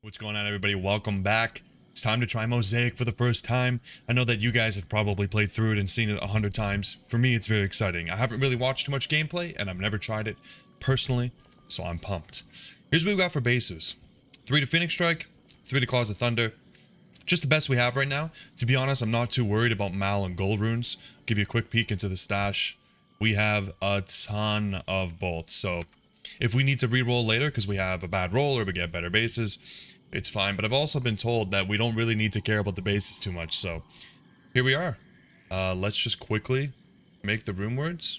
What's going on, everybody? Welcome back. It's time to try Mosaic for the first time. I know that you guys have probably played through it and seen it 100 times. For me, it's very exciting. I haven't really watched too much gameplay, and I've never tried it personally, so I'm pumped. Here's what we got for bases. 3 to Phoenix Strike, 3 to Claws of Thunder. Just the best we have right now. To be honest, I'm not too worried about Mal and Gold Runes. I'll give you a quick peek into the stash. We have a ton of both, so if we need to re-roll later because we have a bad roll or we get better bases, it's fine. But I've also been told that we don't really need to care about the bases too much, so here we are. Let's just quickly make the rune words.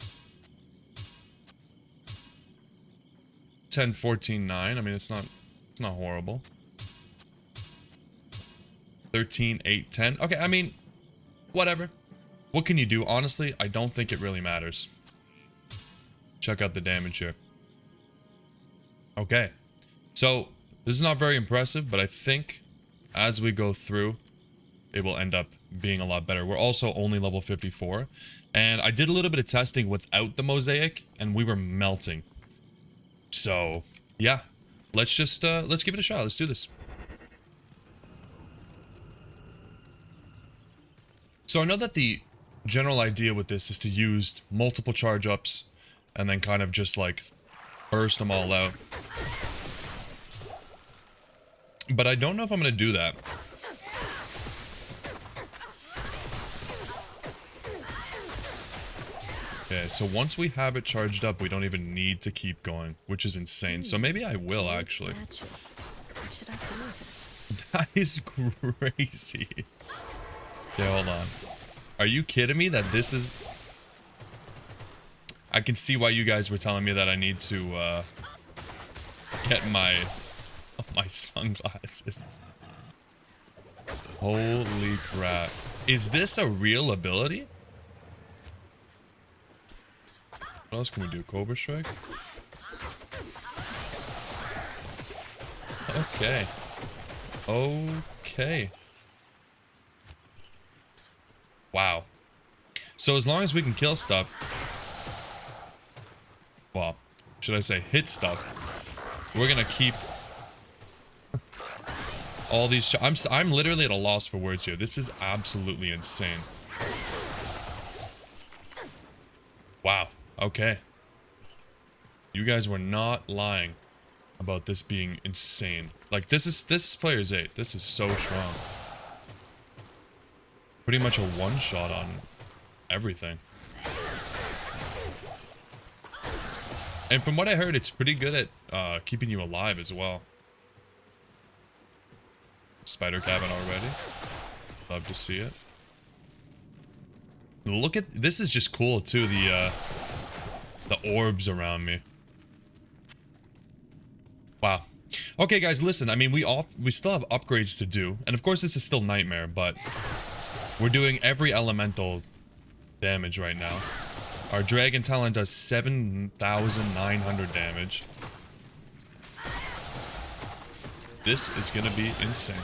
10, 14, 9. I mean, it's not horrible. 13, 8, 10. Okay, I mean, whatever. What can you do? Honestly, I don't think it really matters. Check out the damage here. Okay, so this is not very impressive, but I think as we go through, it will end up being a lot better. We're also only level 54, and I did a little bit of testing without the Mosaic, and we were melting. So, yeah, let's give it a shot. Let's do this. So I know that the general idea with this is to use multiple charge ups and then kind of just like burst them all out. But I don't know if I'm going to do that. Okay, so once we have it charged up, we don't even need to keep going, which is insane. So maybe I will actually. What should I do with it? That is crazy. Okay, hold on. Are you kidding me that this is... I can see why you guys were telling me that I need to get my sunglasses. Holy crap. Is this a real ability? What else can we do? Cobra Strike? Okay. Okay. Wow. So as long as we can kill stuff, well, should I say hit stuff, we're gonna keep all these. I'm literally at a loss for words here. This is absolutely insane. Wow. Okay. You guys were not lying about this being insane. Like this is player's 8. This is so strong. Pretty much a one-shot on everything. And from what I heard, it's pretty good at keeping you alive as well. Spider cabin already. Love to see it. Look at this, is just cool too, the orbs around me. Wow. Okay guys, listen, I mean we still have upgrades to do, and of course this is still Nightmare, but we're doing every elemental damage right now. Our Dragon Talon does 7,900 damage. This is gonna be insane.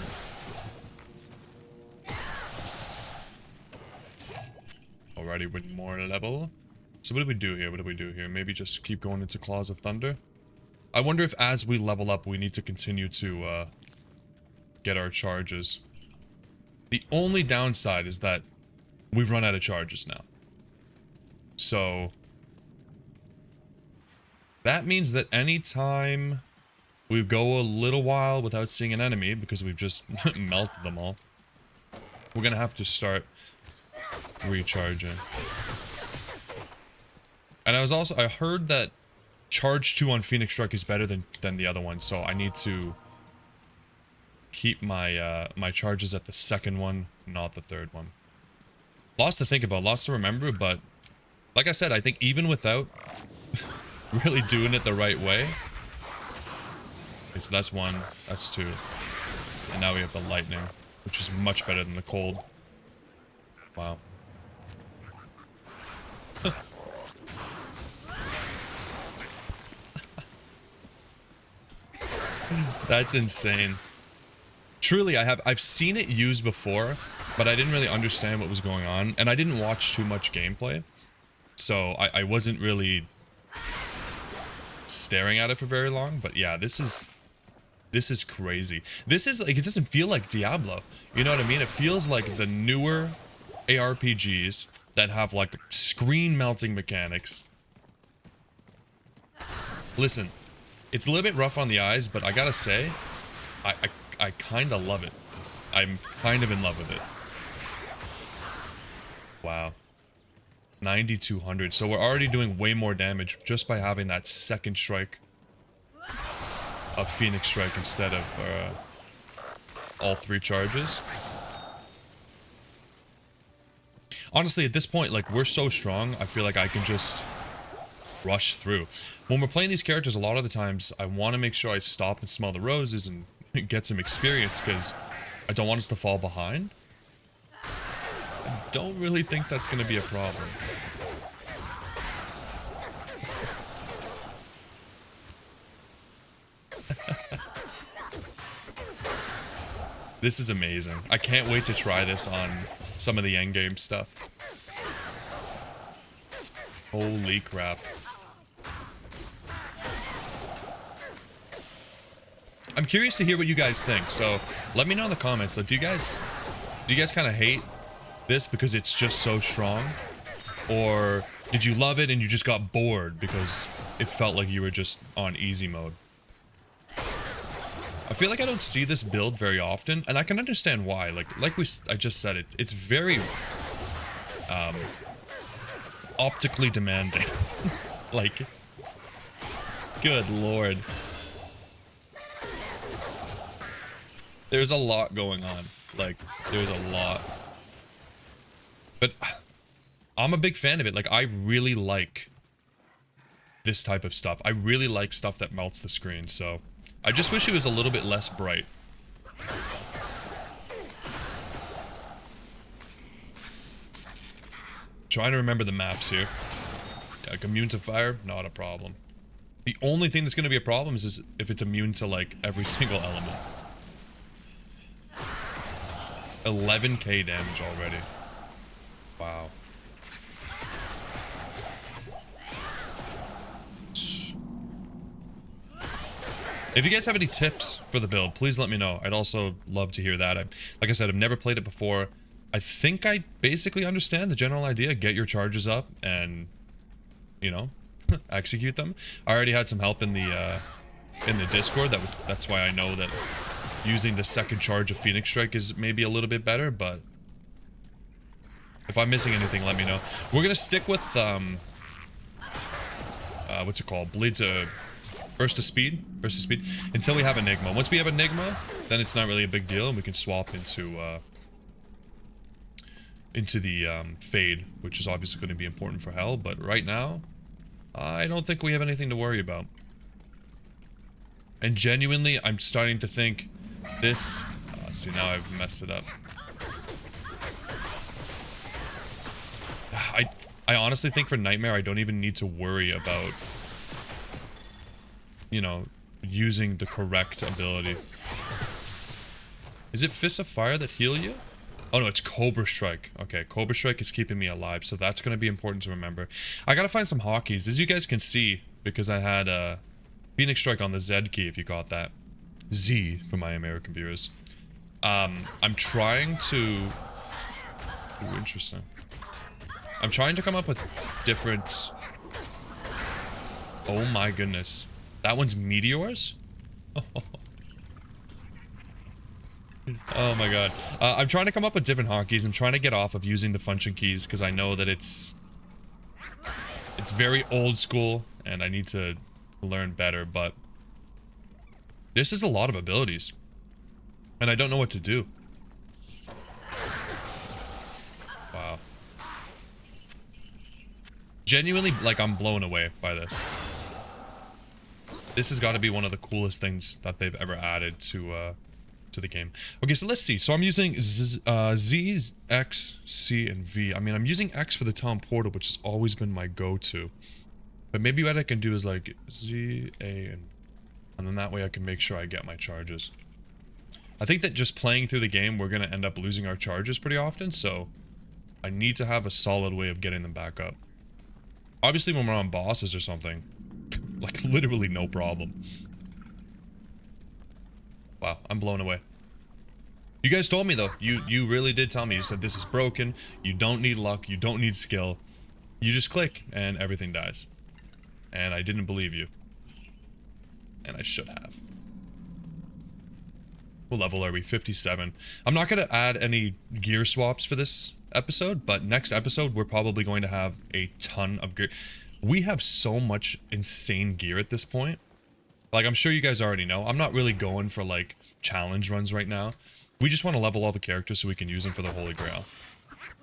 Alrighty, with more level. So what do we do here? What do we do here? Maybe just keep going into Claws of Thunder? I wonder if as we level up, we need to continue to get our charges. The only downside is that we've run out of charges now. So that means that anytime we go a little while without seeing an enemy, because we've just melted them all, we're gonna have to start recharging. And I heard that charge 2 on Phoenix Strike is better than the other one, so I need to keep my my charges at the second one, not the third one. Lots to think about, lots to remember, but like I said, I think even without really doing it the right way. Okay, so that's 1, that's 2. And now we have the lightning, which is much better than the cold. Wow. That's insane. Truly, I've seen it used before, but I didn't really understand what was going on, and I didn't watch too much gameplay, so I wasn't really staring at it for very long. But yeah, this is This is crazy. This is like, it doesn't feel like Diablo. You know what I mean? It feels like the newer ARPGs that have like screen melting mechanics. Listen, it's a little bit rough on the eyes, but I gotta say, I kind of love it. I'm kind of in love with it. Wow. 9,200. So we're already doing way more damage just by having that second strike of Phoenix Strike instead of all 3 charges. Honestly, at this point, like, we're so strong, I feel like I can just rush through. When we're playing these characters, a lot of the times, I want to make sure I stop and smell the roses and get some experience, because I don't want us to fall behind. I don't really think that's going to be a problem. This is amazing. I can't wait to try this on some of the endgame stuff. Holy crap. I'm curious to hear what you guys think, so let me know in the comments. Like, do you guys kind of hate this because it's just so strong? Or did you love it and you just got bored because it felt like you were just on easy mode? I feel like I don't see this build very often, and I can understand why. I just said, it's very optically demanding. Like, good lord. There's a lot going on. Like, there's a lot. But I'm a big fan of it. Like, I really like this type of stuff. I really like stuff that melts the screen, so I just wish it was a little bit less bright. Trying to remember the maps here. Yeah, like immune to fire, not a problem. The only thing that's going to be a problem is if it's immune to, like, every single element. 11k damage already. Wow. If you guys have any tips for the build, please let me know. I'd also love to hear that. Like I said, I've never played it before. I think I basically understand the general idea. Get your charges up and, you know, execute them. I already had some help in the Discord. That's why I know that using the second charge of Phoenix Strike is maybe a little bit better, but if I'm missing anything, let me know. We're gonna stick with what's it called? Burst of speed until we have Enigma. Once we have Enigma, then it's not really a big deal, and we can swap into the Fade, which is obviously going to be important for Hell. But right now, I don't think we have anything to worry about. And genuinely, I'm starting to think this. See, now I've messed it up. I honestly think for Nightmare, I don't even need to worry about, you know, using the correct ability. Is it Fists of Fire that heal you? Oh no, it's Cobra Strike. Okay, Cobra Strike is keeping me alive, so that's going to be important to remember. I gotta find some hotkeys. As you guys can see, because I had Phoenix Strike on the Z key, if you got that. Z for my American viewers. I'm trying to... Ooh, interesting. I'm trying to come up with different... Oh my goodness. That one's Meteors? Oh my god. I'm trying to come up with different hotkeys. I'm trying to get off of using the function keys because I know that it's very old school and I need to learn better, but this is a lot of abilities. And I don't know what to do. Wow. Genuinely, like, I'm blown away by this. This has got to be one of the coolest things that they've ever added to the game. Okay, so let's see. So I'm using Z, X, C, and V. I mean, I'm using X for the teleporter, which has always been my go-to. But maybe what I can do is like Z, A, and then that way I can make sure I get my charges. I think that just playing through the game, we're going to end up losing our charges pretty often, so I need to have a solid way of getting them back up. Obviously, when we're on bosses or something, like, literally no problem. Wow, I'm blown away. You guys told me though. You really did tell me. You said this is broken. You don't need luck. You don't need skill. You just click and everything dies. And I didn't believe you. And I should have. What level are we? 57. I'm not going to add any gear swaps for this episode, but next episode we're probably going to have a ton of gear. We have so much insane gear at this point. Like, I'm sure you guys already know. I'm not really going for, like, challenge runs right now. We just want to level all the characters so we can use them for the Holy Grail.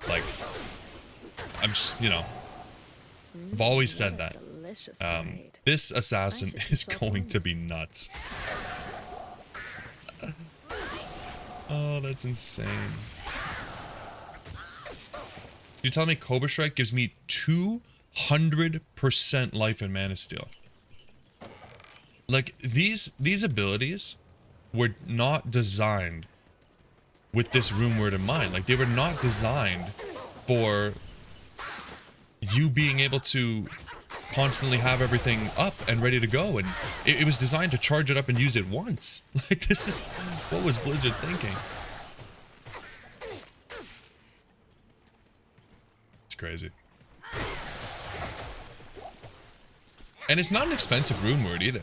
Like, I'm just, you know, I've always said that. This assassin is going to be nuts. Oh, that's insane. You tell me Cobra Strike gives me 200% life and Mana Steel. Like, these abilities were not designed with this rune word in mind. Like, they were not designed for you being able to constantly have everything up and ready to go, and it was designed to charge it up and use it once. Like, this is, what was Blizzard thinking? It's crazy. And it's not an expensive rune word either.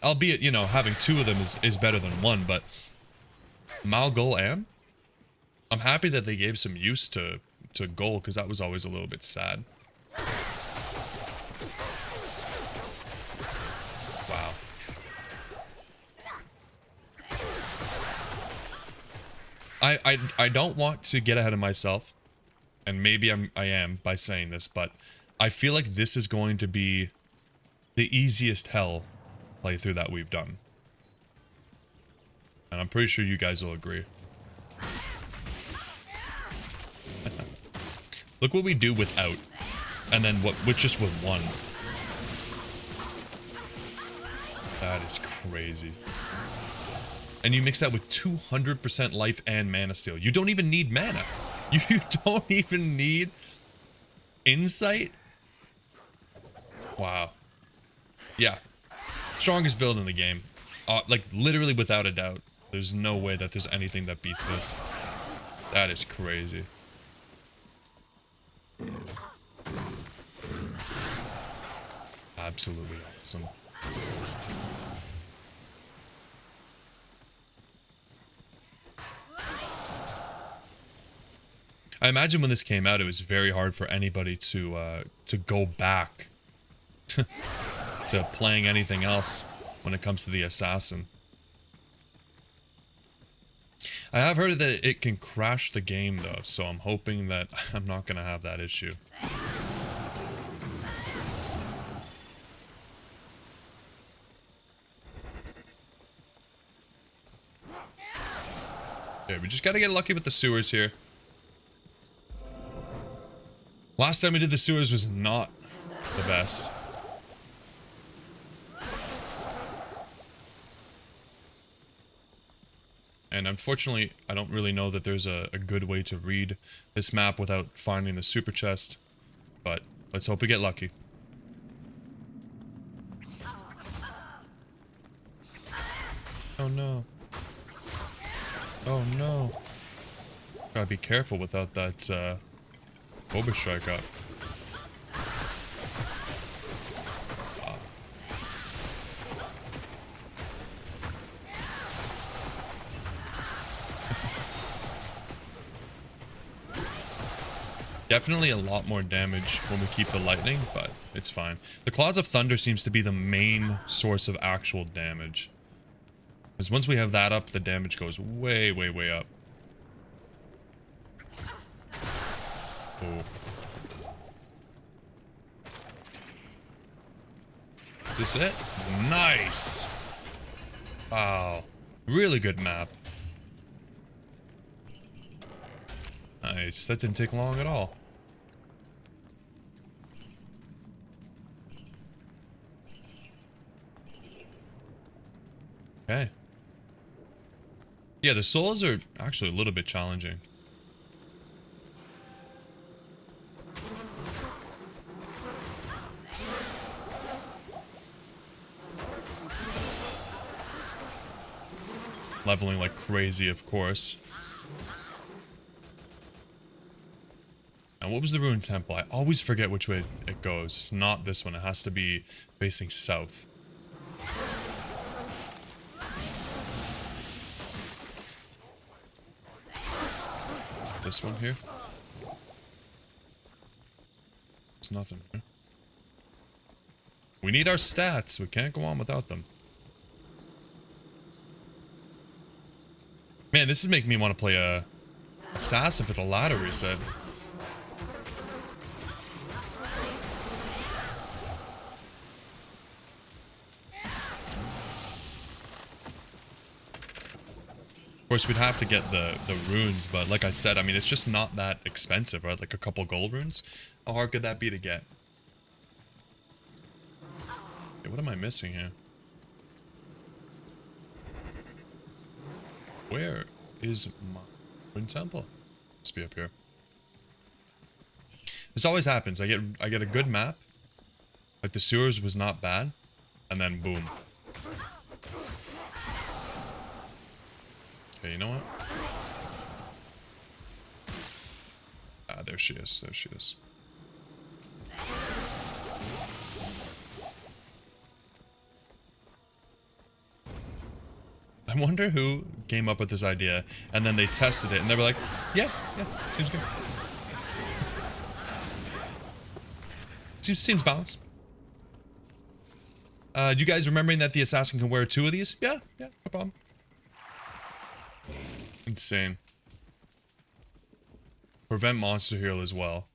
Albeit, you know, having two of them is better than one, but Malgol Am? I'm happy that they gave some use to Gol, because that was always a little bit sad. Wow. I don't want to get ahead of myself, and maybe I am by saying this, but I feel like this is going to be the easiest hell playthrough that we've done. And I'm pretty sure you guys will agree. Look what we do without, and then what with just with one. That is crazy. And you mix that with 200% life and Mana Steel. You don't even need mana. You don't even need insight. Wow. Yeah. Strongest build in the game. Like, literally without a doubt. There's no way that there's anything that beats this. That is crazy. Absolutely awesome. I imagine when this came out, it was very hard for anybody to go back to playing anything else when it comes to the assassin. I have heard that it can crash the game though, so I'm hoping that I'm not going to have that issue. Okay, we just got to get lucky with the sewers here. Last time we did the sewers was not the best. And unfortunately, I don't really know that there's a good way to read this map without finding the super chest. But let's hope we get lucky. Oh no. Oh no. Gotta be careful without that Cobra Strike up. Wow. Definitely a lot more damage when we keep the lightning, but it's fine. The Claws of Thunder seems to be the main source of actual damage. Because once we have that up, the damage goes way, way, way up. Oh. Is this it? Nice! Wow. Really good map. Nice. That didn't take long at all. Okay. Yeah, the souls are actually a little bit challenging. Leveling like crazy, of course. And what was the ruined temple? I always forget which way it goes. It's not this one. It has to be facing south. This one here? There's nothing here. We need our stats. We can't go on without them. Man, this is making me want to play a assassin for the ladder reset. Of course, we'd have to get the runes, but like I said, I mean, it's just not that expensive, right? Like a couple gold runes. How hard could that be to get? Okay, what am I missing here? Where is my rune temple? Must be up here. This always happens. I get a good map. Like the sewers was not bad, and then boom. Okay, you know what? Ah, there she is. There she is. I wonder who came up with this idea, and then they tested it, and they were like, yeah, seems good. Seems balanced. You guys remembering that the assassin can wear 2 of these? Yeah, no problem. Insane. Prevent monster heal as well.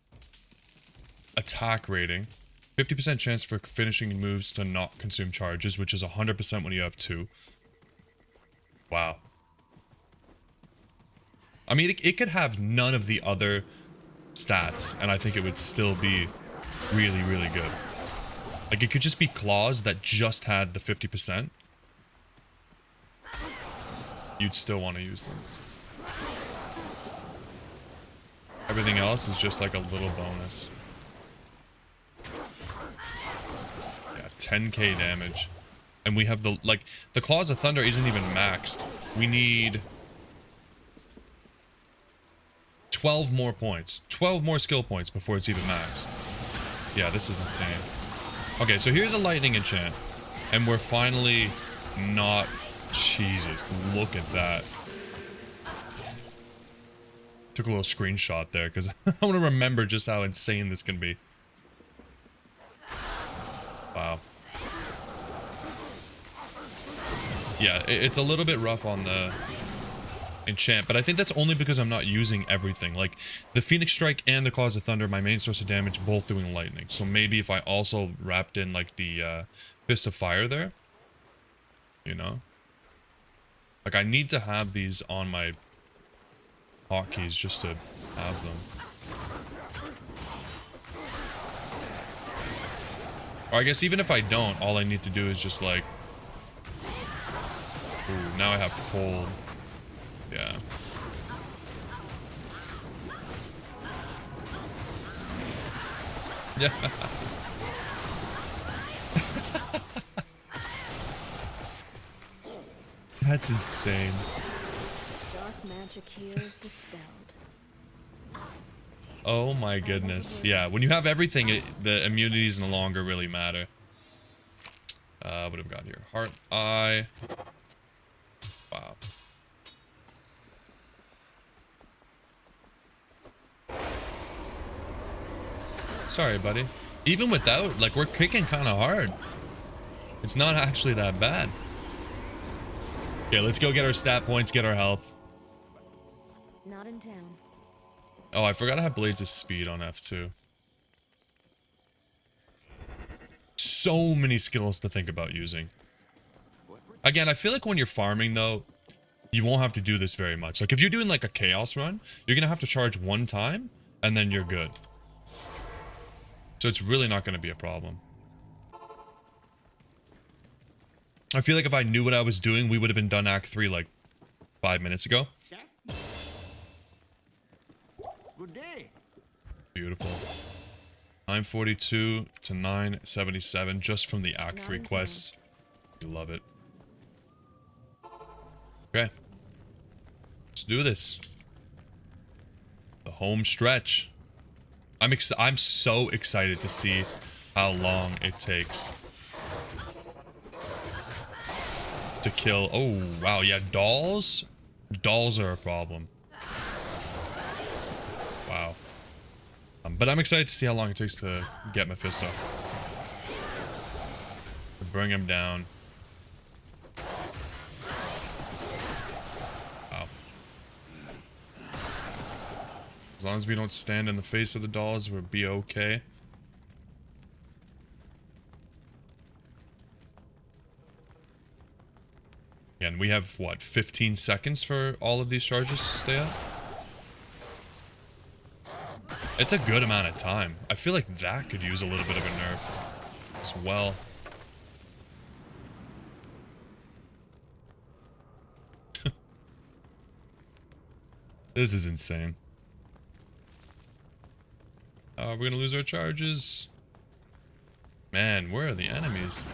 Attack rating. 50% chance for finishing moves to not consume charges, which is 100% when you have 2. Wow. I mean, it could have none of the other stats, and I think it would still be really, really good. Like, it could just be claws that just had the 50%. You'd still want to use them. Everything else is just like a little bonus. Yeah, 10k damage. And we have the, like, the Claws of Thunder isn't even maxed. We need 12 more points. 12 more skill points before it's even maxed. Yeah, this is insane. Okay, so here's a lightning enchant. And we're finally not... Jesus, look at that. Took a little screenshot there because I want to remember just how insane this can be. Wow. Yeah, it's a little bit rough on the enchant, but I think that's only because I'm not using everything. Like, the Phoenix Strike and the Claws of Thunder, my main source of damage, both doing lightning. So maybe if I also wrapped in, like, the Fist of Fire there, you know? Like, I need to have these on my hotkeys just to have them. Or I guess even if I don't, all I need to do is just, like... Ooh, now I have cold. Yeah. Yeah. That's insane. Dark magic here is dispelled. Oh my goodness. Yeah, when you have everything, the immunities no longer really matter. What have we got here? Heart Eye. Wow. Sorry, buddy. Even without, like, we're kicking kind of hard. It's not actually that bad. Okay, let's go get our stat points, get our health. Not in town. Oh, I forgot I have Blades of Speed on F2. So many skills to think about using. Again, I feel like when you're farming, though, you won't have to do this very much. Like, if you're doing, like, a Chaos run, you're going to have to charge 1 time, and then you're good. So it's really not going to be a problem. I feel like if I knew what I was doing, we would have been done Act 3, like, 5 minutes ago. Good day. Beautiful. 942 to 977 just from the Act 3 quests. You love it. Okay. do this. The home stretch. I'm so excited to see how long it takes to kill. Oh, wow. Yeah, dolls. Dolls are a problem. Wow. But I'm excited to see how long it takes to get Mephisto. To bring him down. Wow. As long as we don't stand in the face of the dolls, we'll be okay. And we have, what, 15 seconds for all of these charges to stay up? It's a good amount of time. I feel like that could use a little bit of a nerf as well. This is insane. We're gonna lose our charges. Man, where are the enemies?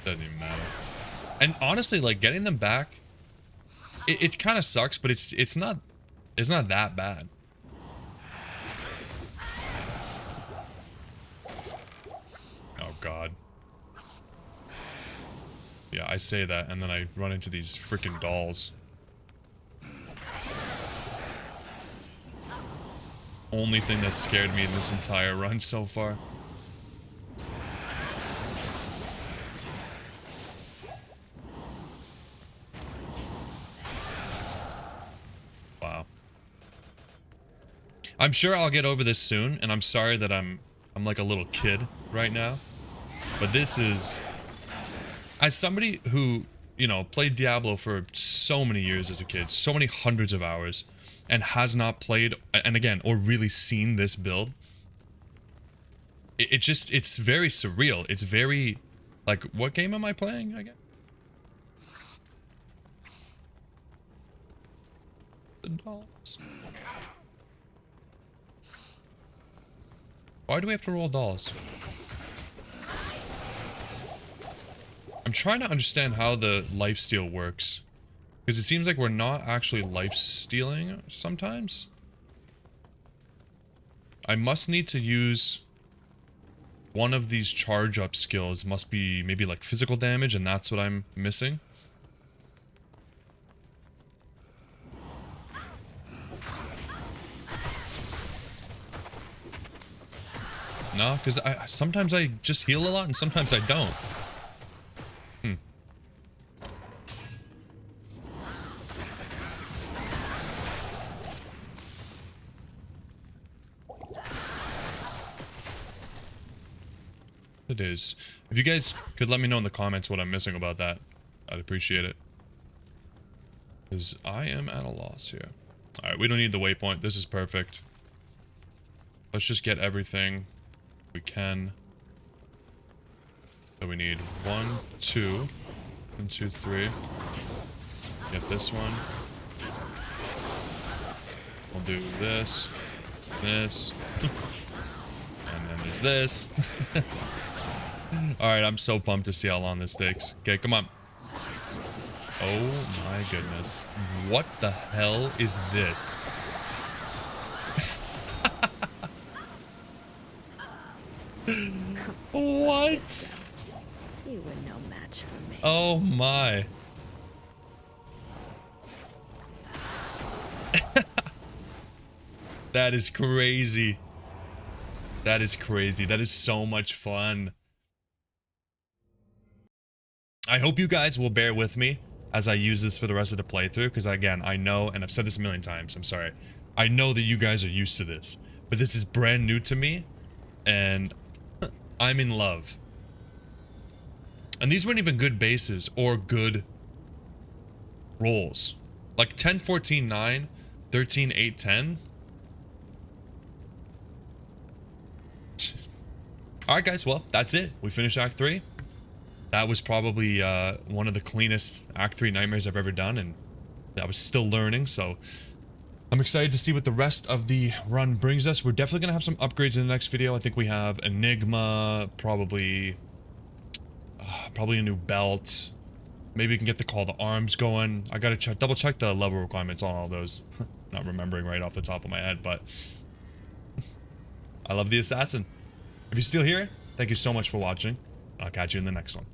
Doesn't even matter. And honestly, like, getting them back, it kind of sucks, but it's not that bad. Oh god. Yeah, I say that and then I run into these freaking dolls. Only thing that scared me in this entire run so far. Wow. I'm sure I'll get over this soon, and I'm sorry that I'm like a little kid right now. But this is, as somebody who, you know, played Diablo for so many years as a kid, so many hundreds of hours, and has not played, and again, or really seen this build, it's very surreal. It's very, like, what game am I playing again? The dolls. Why do we have to roll dolls? I'm trying to understand how the lifesteal works. Because it seems like we're not actually life-stealing sometimes. I must need to use one of these charge-up skills. Must be maybe like physical damage, and that's what I'm missing. No, because sometimes I just heal a lot, and sometimes I don't. It is. If you guys could let me know in the comments what I'm missing about that, I'd appreciate it. Because I am at a loss here. Alright, we don't need the waypoint. This is perfect. Let's just get everything we can. So we need 1, 2, 1, 2, 3. Get this one. We'll do this. This. And then there's this. Alright, I'm so pumped to see how long this takes. Okay, come on. Oh my goodness. What the hell is this? What? You were no match for me. Oh my. That is crazy. That is crazy. That is so much fun. I hope you guys will bear with me as I use this for the rest of the playthrough, because again, I know, and I've said this a million times, I'm sorry. I know that you guys are used to this, but this is brand new to me, and I'm in love. And these weren't even good bases or good rolls. Like 10, 14, 9, 13, 8, 10. Alright guys, well, that's it. We finished Act 3. That was probably one of the cleanest Act 3 nightmares I've ever done, and I was still learning, so I'm excited to see what the rest of the run brings us. We're definitely going to have some upgrades in the next video. I think we have Enigma, probably a new belt, Maybe we can get the call to arms going. I gotta double check the level requirements on all those. Not remembering right off the top of my head, but I love the assassin. If you're still here, thank you so much for watching. I'll catch you in the next one.